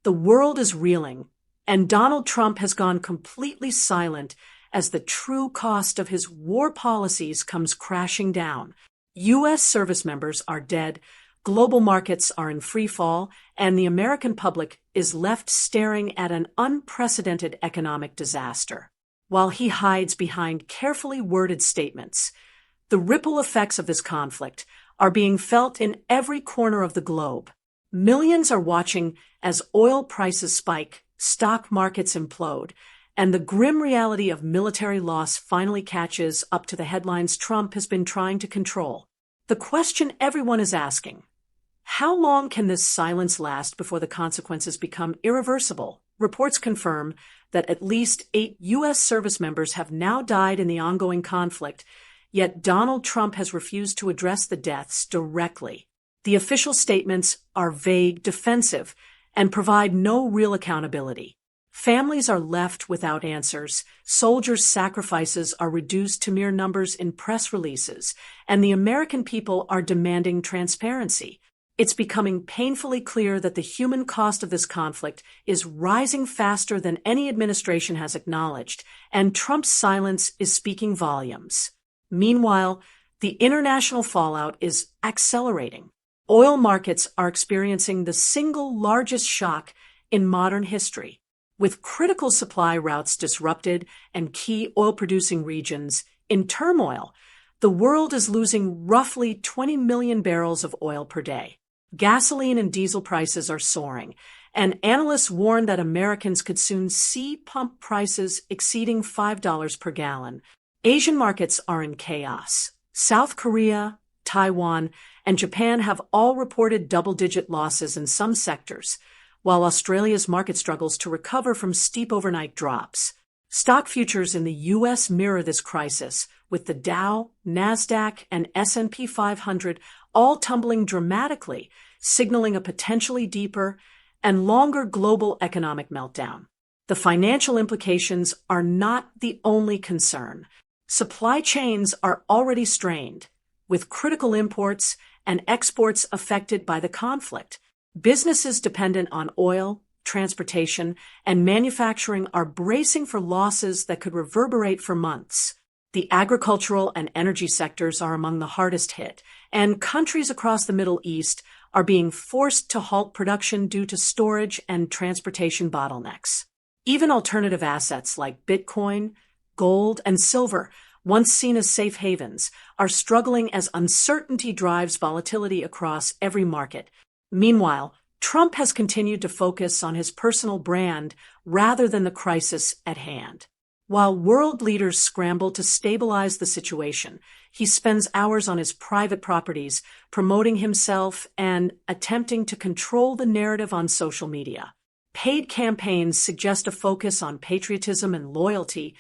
The world is reeling, and Donald Trump has gone completely silent as the true cost of his war policies comes crashing down. U.S. service members are dead, global markets are in free fall, and the American public is left staring at an unprecedented economic disaster. While he hides behind carefully worded statements, the ripple effects of this conflict are being felt in every corner of the globe. Millions are watching as oil prices spike, stock markets implode, and the grim reality of military loss finally catches up to the headlines Trump has been trying to control. The question everyone is asking: how long can this silence last before the consequences become irreversible? Reports confirm that at least 8 U.S. service members have now died in the ongoing conflict, yet Donald Trump has refused to address the deaths directly. The official statements are vague, defensive, and provide no real accountability. Families are left without answers, soldiers' sacrifices are reduced to mere numbers in press releases, and the American people are demanding transparency. It's becoming painfully clear that the human cost of this conflict is rising faster than any administration has acknowledged, and Trump's silence is speaking volumes. Meanwhile, the international fallout is accelerating. Oil markets are experiencing the single largest shock in modern history. With critical supply routes disrupted and key oil-producing regions in turmoil, the world is losing roughly 20 million barrels of oil per day. Gasoline and diesel prices are soaring, and analysts warn that Americans could soon see pump prices exceeding $5 per gallon. Asian markets are in chaos. South Korea, Taiwan, and Japan have all reported double-digit losses in some sectors, while Australia's market struggles to recover from steep overnight drops. Stock futures in the U.S. mirror this crisis, with the Dow, Nasdaq, and S&P 500 all tumbling dramatically, signaling a potentially deeper and longer global economic meltdown. The financial implications are not the only concern. Supply chains are already strained, with critical imports and exports affected by the conflict. Businesses dependent on oil, transportation, and manufacturing are bracing for losses that could reverberate for months. The agricultural and energy sectors are among the hardest hit, and countries across the Middle East are being forced to halt production due to storage and transportation bottlenecks. Even alternative assets like Bitcoin, gold, and silver, once seen as safe havens, are struggling as uncertainty drives volatility across every market. Meanwhile, Trump has continued to focus on his personal brand rather than the crisis at hand. While world leaders scramble to stabilize the situation, he spends hours on his private properties, promoting himself and attempting to control the narrative on social media. Paid campaigns suggest a focus on patriotism and loyalty,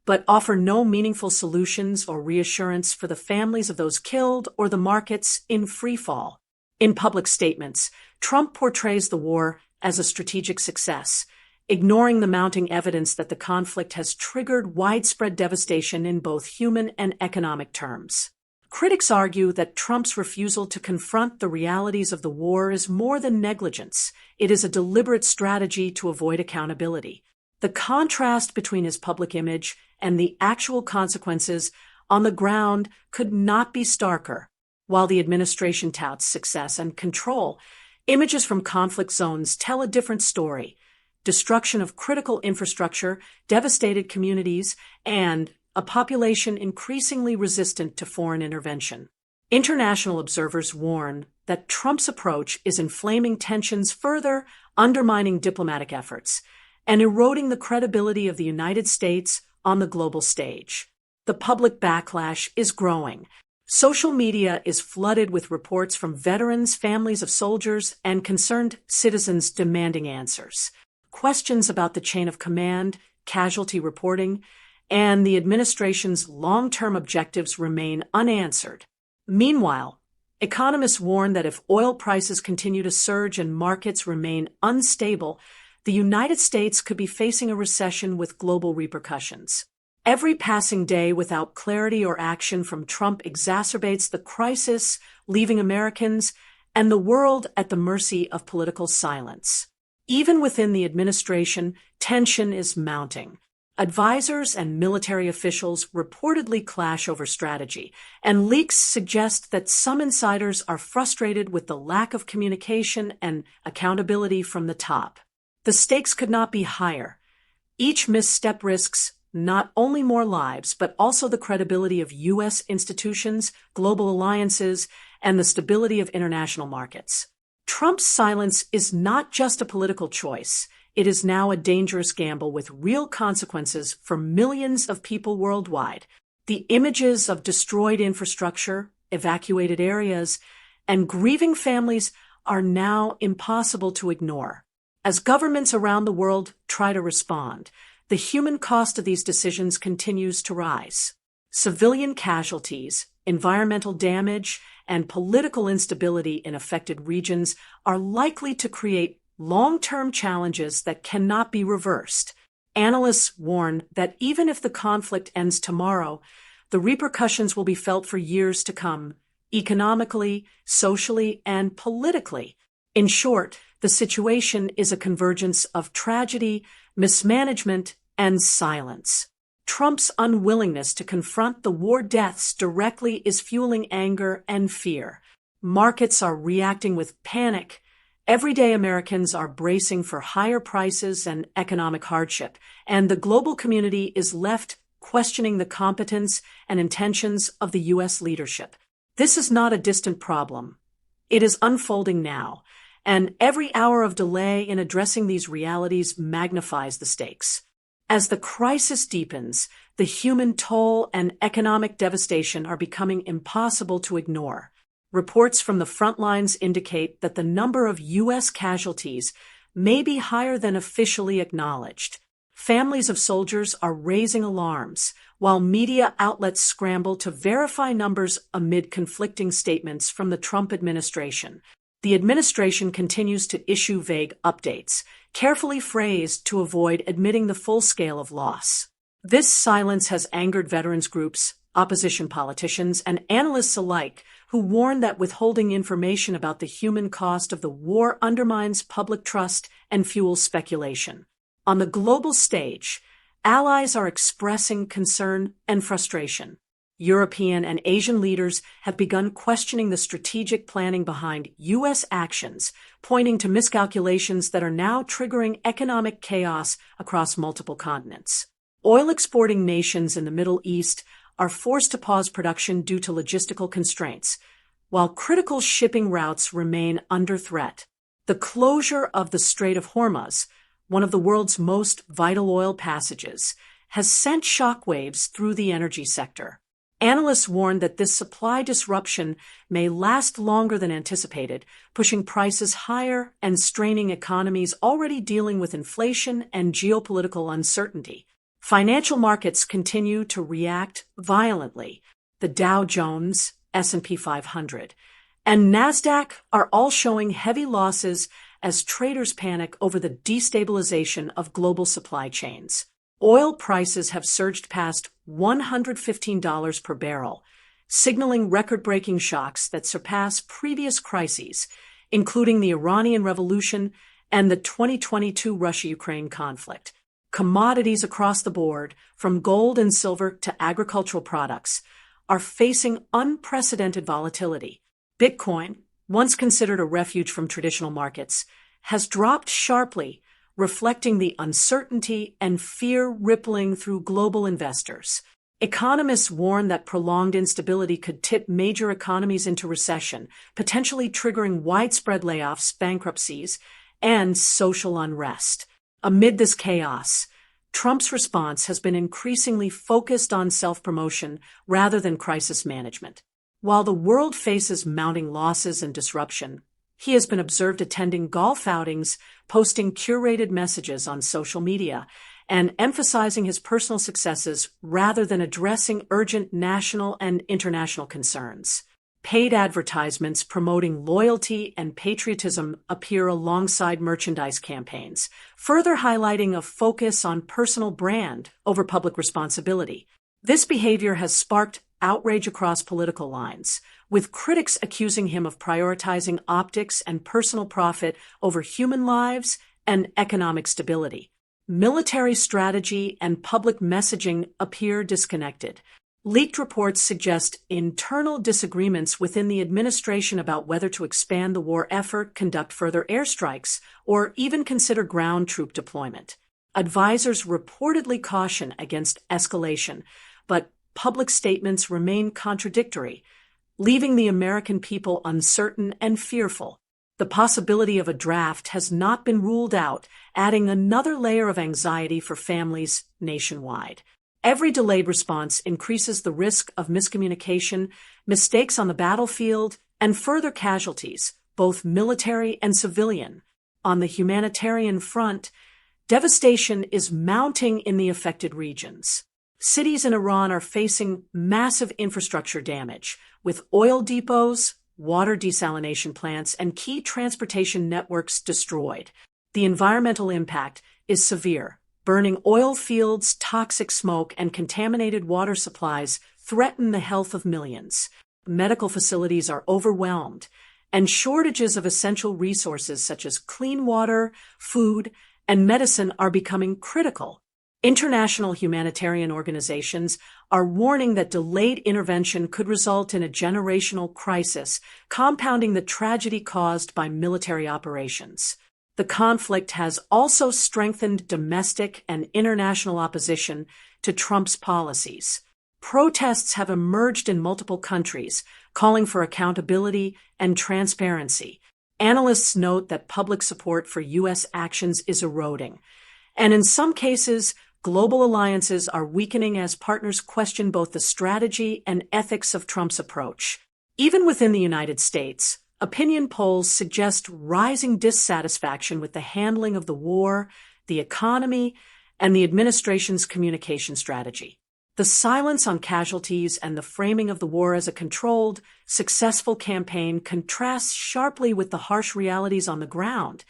but offer no meaningful solutions or reassurance for the families of those killed or the markets in free fall. In public statements, Trump portrays the war as a strategic success, ignoring the mounting evidence that the conflict has triggered widespread devastation in both human and economic terms. Critics argue that Trump's refusal to confront the realities of the war is more than negligence. It is a deliberate strategy to avoid accountability. The contrast between his public image and the actual consequences on the ground could not be starker. While the administration touts success and control, images from conflict zones tell a different story: destruction of critical infrastructure, devastated communities, and a population increasingly resistant to foreign intervention. International observers warn that Trump's approach is inflaming tensions further, undermining diplomatic efforts, and eroding the credibility of the United States on the global stage. The public backlash is growing. Social media is flooded with reports from veterans, families of soldiers, and concerned citizens demanding answers. Questions about the chain of command, casualty reporting, and the administration's long-term objectives remain unanswered. Meanwhile, economists warn that if oil prices continue to surge and markets remain unstable, the United States could be facing a recession with global repercussions. Every passing day without clarity or action from Trump exacerbates the crisis, leaving Americans and the world at the mercy of political silence. Even within the administration, tension is mounting. Advisors and military officials reportedly clash over strategy, and leaks suggest that some insiders are frustrated with the lack of communication and accountability from the top. The stakes could not be higher. Each misstep risks not only more lives, but also the credibility of U.S. institutions, global alliances, and the stability of international markets. Trump's silence is not just a political choice. It is now a dangerous gamble with real consequences for millions of people worldwide. The images of destroyed infrastructure, evacuated areas, and grieving families are now impossible to ignore. As governments around the world try to respond, the human cost of these decisions continues to rise. Civilian casualties, environmental damage, and political instability in affected regions are likely to create long-term challenges that cannot be reversed. Analysts warn that even if the conflict ends tomorrow, the repercussions will be felt for years to come, economically, socially, and politically. In short, the situation is a convergence of tragedy, mismanagement, and silence. Trump's unwillingness to confront the war deaths directly is fueling anger and fear. Markets are reacting with panic. Everyday Americans are bracing for higher prices and economic hardship, and the global community is left questioning the competence and intentions of the U.S. leadership. This is not a distant problem. It is unfolding now, and every hour of delay in addressing these realities magnifies the stakes. As the crisis deepens, the human toll and economic devastation are becoming impossible to ignore. Reports from the front lines indicate that the number of U.S. casualties may be higher than officially acknowledged. Families of soldiers are raising alarms, while media outlets scramble to verify numbers amid conflicting statements from the Trump administration. The administration continues to issue vague updates, carefully phrased to avoid admitting the full scale of loss. This silence has angered veterans groups, opposition politicians, and analysts alike, who warn that withholding information about the human cost of the war undermines public trust and fuels speculation. On the global stage, allies are expressing concern and frustration. European and Asian leaders have begun questioning the strategic planning behind U.S. actions, pointing to miscalculations that are now triggering economic chaos across multiple continents. Oil-exporting nations in the Middle East are forced to pause production due to logistical constraints, while critical shipping routes remain under threat. The closure of the Strait of Hormuz, one of the world's most vital oil passages, has sent shockwaves through the energy sector. Analysts warn that this supply disruption may last longer than anticipated, pushing prices higher and straining economies already dealing with inflation and geopolitical uncertainty. Financial markets continue to react violently. The Dow Jones, S&P 500, and NASDAQ are all showing heavy losses as traders panic over the destabilization of global supply chains. Oil prices have surged past $115 per barrel, signaling record-breaking shocks that surpass previous crises, including the Iranian Revolution and the 2022 Russia-Ukraine conflict. Commodities across the board, from gold and silver to agricultural products, are facing unprecedented volatility. Bitcoin, once considered a refuge from traditional markets, has dropped sharply, reflecting the uncertainty and fear rippling through global investors. Economists warn that prolonged instability could tip major economies into recession, potentially triggering widespread layoffs, bankruptcies, and social unrest. Amid this chaos, Trump's response has been increasingly focused on self-promotion rather than crisis management. While the world faces mounting losses and disruption, he has been observed attending golf outings, posting curated messages on social media, and emphasizing his personal successes rather than addressing urgent national and international concerns. Paid advertisements promoting loyalty and patriotism appear alongside merchandise campaigns, further highlighting a focus on personal brand over public responsibility. This behavior has sparked outrage across political lines, with critics accusing him of prioritizing optics and personal profit over human lives and economic stability. Military strategy and public messaging appear disconnected. Leaked reports suggest internal disagreements within the administration about whether to expand the war effort, conduct further airstrikes, or even consider ground troop deployment. Advisors reportedly caution against escalation, but public statements remain contradictory, leaving the American people uncertain and fearful. The possibility of a draft has not been ruled out, adding another layer of anxiety for families nationwide. Every delayed response increases the risk of miscommunication, mistakes on the battlefield, and further casualties, both military and civilian. On the humanitarian front, devastation is mounting in the affected regions. Cities in Iran are facing massive infrastructure damage, with oil depots, water desalination plants, and key transportation networks destroyed. The environmental impact is severe. Burning oil fields, toxic smoke, and contaminated water supplies threaten the health of millions. Medical facilities are overwhelmed, and shortages of essential resources such as clean water, food, and medicine are becoming critical. International humanitarian organizations are warning that delayed intervention could result in a generational crisis, compounding the tragedy caused by military operations. The conflict has also strengthened domestic and international opposition to Trump's policies. Protests have emerged in multiple countries, calling for accountability and transparency. Analysts note that public support for U.S. actions is eroding, and in some cases, global alliances are weakening as partners question both the strategy and ethics of Trump's approach. Even within the United States, opinion polls suggest rising dissatisfaction with the handling of the war, the economy, and the administration's communication strategy. The silence on casualties and the framing of the war as a controlled, successful campaign contrasts sharply with the harsh realities on the ground,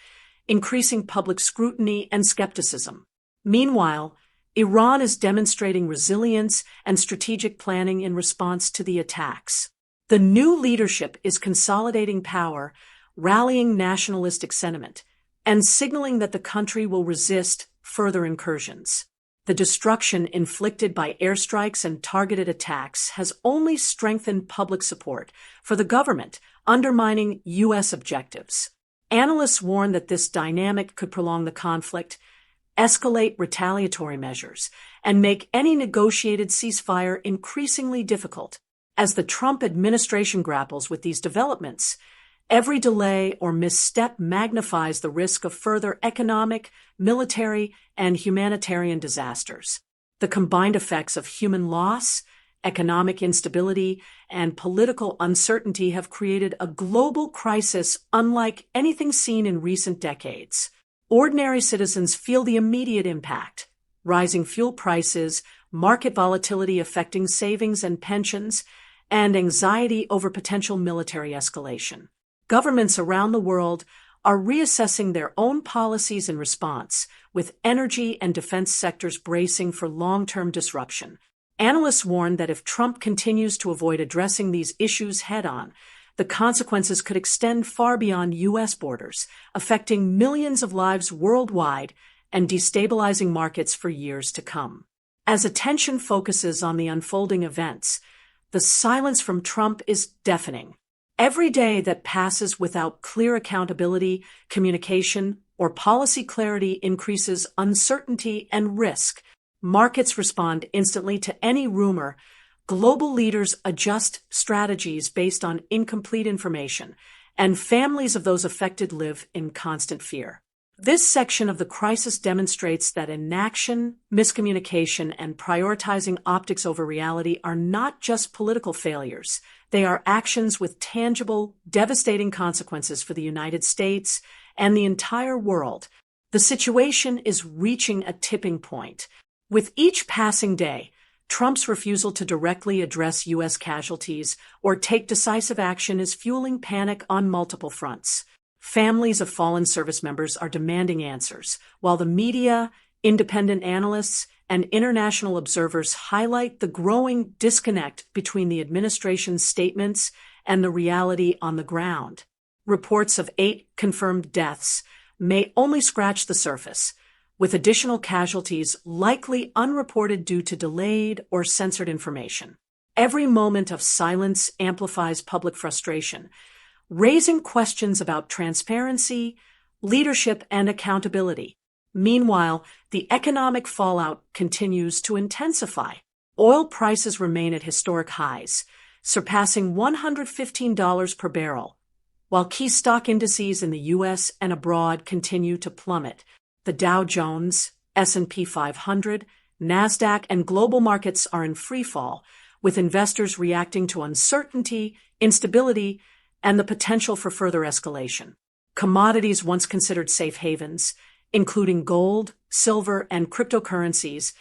increasing public scrutiny and skepticism. Meanwhile, Iran is demonstrating resilience and strategic planning in response to the attacks. The new leadership is consolidating power, rallying nationalistic sentiment, and signaling that the country will resist further incursions. The destruction inflicted by airstrikes and targeted attacks has only strengthened public support for the government, undermining U.S. objectives. Analysts warn that this dynamic could prolong the conflict, escalate retaliatory measures, and make any negotiated ceasefire increasingly difficult. As the Trump administration grapples with these developments, every delay or misstep magnifies the risk of further economic, military, and humanitarian disasters. The combined effects of human loss, economic instability, and political uncertainty have created a global crisis unlike anything seen in recent decades. Ordinary citizens feel the immediate impact: rising fuel prices, market volatility affecting savings and pensions, and anxiety over potential military escalation. Governments around the world are reassessing their own policies in response, with energy and defense sectors bracing for long-term disruption. Analysts warn that if Trump continues to avoid addressing these issues head-on, the consequences could extend far beyond U.S. borders, affecting millions of lives worldwide and destabilizing markets for years to come. As attention focuses on the unfolding events, the silence from Trump is deafening. Every day that passes without clear accountability, communication, or policy clarity increases uncertainty and risk. Markets respond instantly to any rumor. Global leaders adjust strategies based on incomplete information, and families of those affected live in constant fear. This section of the crisis demonstrates that inaction, miscommunication, and prioritizing optics over reality are not just political failures. They are actions with tangible, devastating consequences for the United States and the entire world. The situation is reaching a tipping point. With each passing day, Trump's refusal to directly address U.S. casualties or take decisive action is fueling panic on multiple fronts. Families of fallen service members are demanding answers, while the media, independent analysts, and international observers highlight the growing disconnect between the administration's statements and the reality on the ground. Reports of 8 confirmed deaths, may only scratch the surface, with additional casualties likely unreported due to delayed or censored information. Every moment of silence amplifies public frustration, raising questions about transparency, leadership, and accountability. Meanwhile, the economic fallout continues to intensify. Oil prices remain at historic highs, surpassing $115 per barrel, while key stock indices in the U.S. and abroad continue to plummet. The Dow Jones, S&P 500, NASDAQ, and global markets are in freefall, with investors reacting to uncertainty, instability, and the potential for further escalation. Commodities once considered safe havens, including gold, silver, and cryptocurrencies,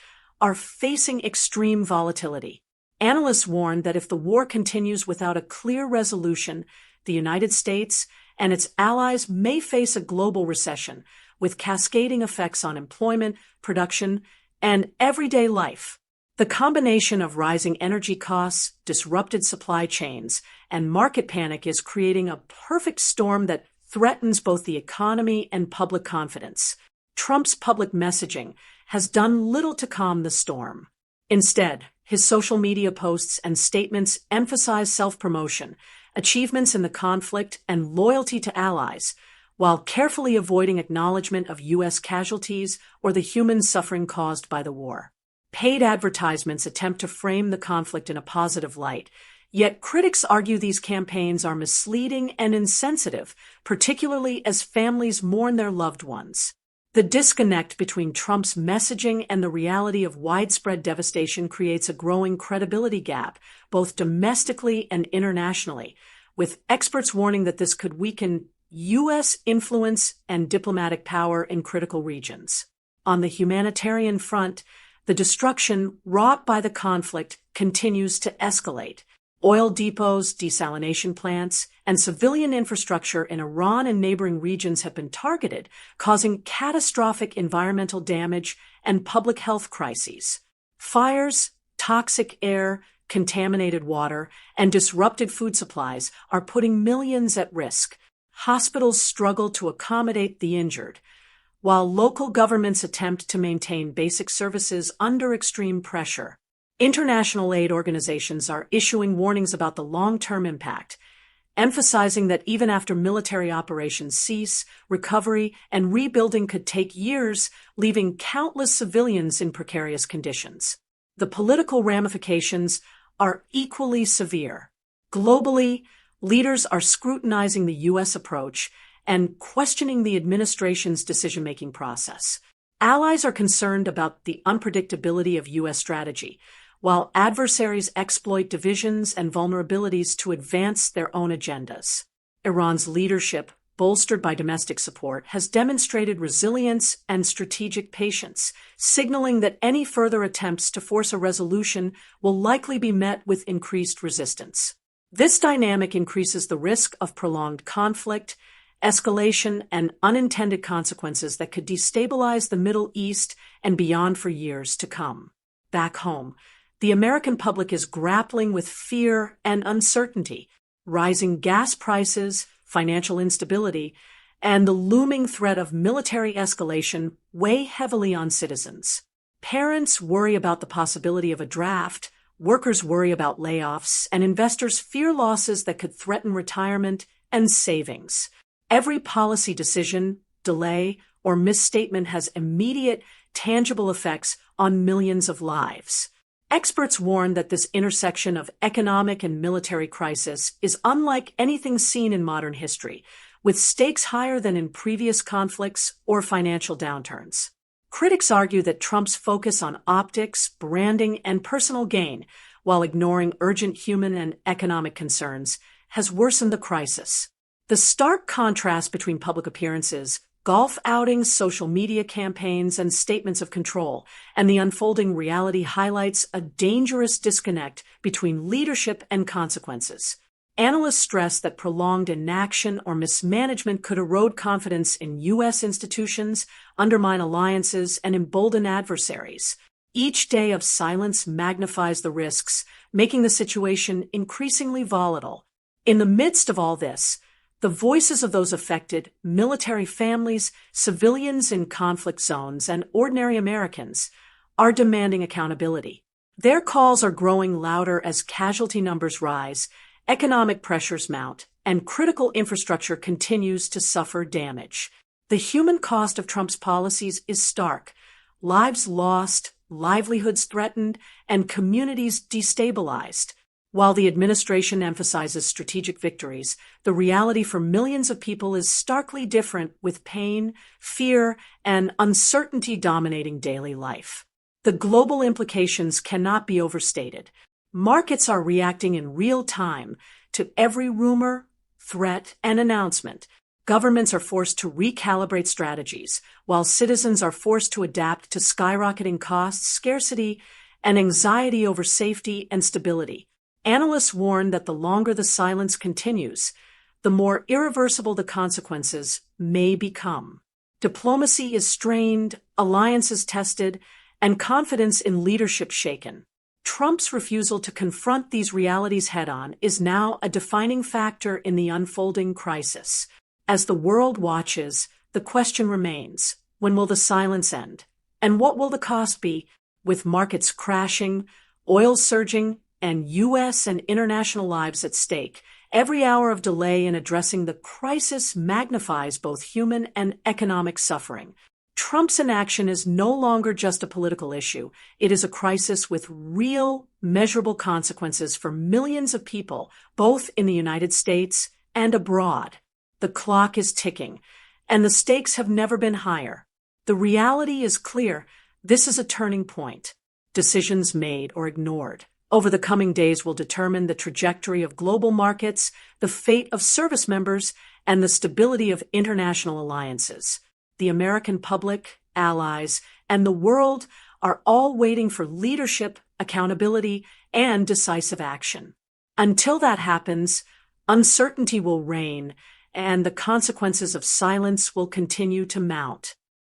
are facing extreme volatility. Analysts warn that if the war continues without a clear resolution, the United States and its allies may face a global recession, with cascading effects on employment, production, and everyday life. The combination of rising energy costs, disrupted supply chains, and market panic is creating a perfect storm that threatens both the economy and public confidence. Trump's public messaging has done little to calm the storm. Instead, his social media posts and statements emphasize self-promotion, achievements in the conflict, and loyalty to allies, while carefully avoiding acknowledgement of U.S. casualties or the human suffering caused by the war. Paid advertisements attempt to frame the conflict in a positive light, yet critics argue these campaigns are misleading and insensitive, particularly as families mourn their loved ones. The disconnect between Trump's messaging and the reality of widespread devastation creates a growing credibility gap, both domestically and internationally, with experts warning that this could weaken U.S. influence and diplomatic power in critical regions. On the humanitarian front, the destruction wrought by the conflict continues to escalate. Oil depots, desalination plants, and civilian infrastructure in Iran and neighboring regions have been targeted, causing catastrophic environmental damage and public health crises. Fires, toxic air, contaminated water, and disrupted food supplies are putting millions at risk. Hospitals struggle to accommodate the injured, while local governments attempt to maintain basic services under extreme pressure. International aid organizations are issuing warnings about the long-term impact, emphasizing that even after military operations cease, recovery and rebuilding could take years, leaving countless civilians in precarious conditions. The political ramifications are equally severe. Globally, leaders are scrutinizing the U.S. approach and questioning the administration's decision-making process. Allies are concerned about the unpredictability of U.S. strategy, while adversaries exploit divisions and vulnerabilities to advance their own agendas. Iran's leadership, bolstered by domestic support, has demonstrated resilience and strategic patience, signaling that any further attempts to force a resolution will likely be met with increased resistance. This dynamic increases the risk of prolonged conflict, escalation, and unintended consequences that could destabilize the Middle East and beyond for years to come. Back home, the American public is grappling with fear and uncertainty, rising gas prices, financial instability, and the looming threat of military escalation weigh heavily on citizens. Parents worry about the possibility of a draft, workers worry about layoffs, and investors fear losses that could threaten retirement and savings. Every policy decision, delay, or misstatement has immediate, tangible effects on millions of lives. Experts warn that this intersection of economic and military crisis is unlike anything seen in modern history, with stakes higher than in previous conflicts or financial downturns. Critics argue that Trump's focus on optics, branding, and personal gain, while ignoring urgent human and economic concerns, has worsened the crisis. The stark contrast between public appearances, golf outings, social media campaigns, and statements of control, and the unfolding reality highlights a dangerous disconnect between leadership and consequences. Analysts stress that prolonged inaction or mismanagement could erode confidence in U.S. institutions, undermine alliances, and embolden adversaries. Each day of silence magnifies the risks, making the situation increasingly volatile. In the midst of all this, The voices of those affected, military families, civilians in conflict zones, and ordinary Americans, are demanding accountability. Their calls are growing louder as casualty numbers rise, economic pressures mount, and critical infrastructure continues to suffer damage. The human cost of Trump's policies is stark. Lives lost, livelihoods threatened, and communities destabilized. While the administration emphasizes strategic victories, the reality for millions of people is starkly different, with pain, fear, and uncertainty dominating daily life. The global implications cannot be overstated. Markets are reacting in real time to every rumor, threat, and announcement. Governments are forced to recalibrate strategies, while citizens are forced to adapt to skyrocketing costs, scarcity, and anxiety over safety and stability. Analysts warn that the longer the silence continues, the more irreversible the consequences may become. Diplomacy is strained, alliances tested, and confidence in leadership shaken. Trump's refusal to confront these realities head-on is now a defining factor in the unfolding crisis. As the world watches, the question remains, when will the silence end? And what will the cost be? With markets crashing, oil surging, and U.S. and international lives at stake, every hour of delay in addressing the crisis magnifies both human and economic suffering. Trump's inaction is no longer just a political issue. It is a crisis with real, measurable consequences for millions of people, both in the United States and abroad. The clock is ticking, and the stakes have never been higher. The reality is clear. This is a turning point. Decisions made or ignored over the coming days will determine the trajectory of global markets, the fate of service members, and the stability of international alliances. The American public, allies, and the world are all waiting for leadership, accountability, and decisive action. Until that happens, uncertainty will reign, and the consequences of silence will continue to mount.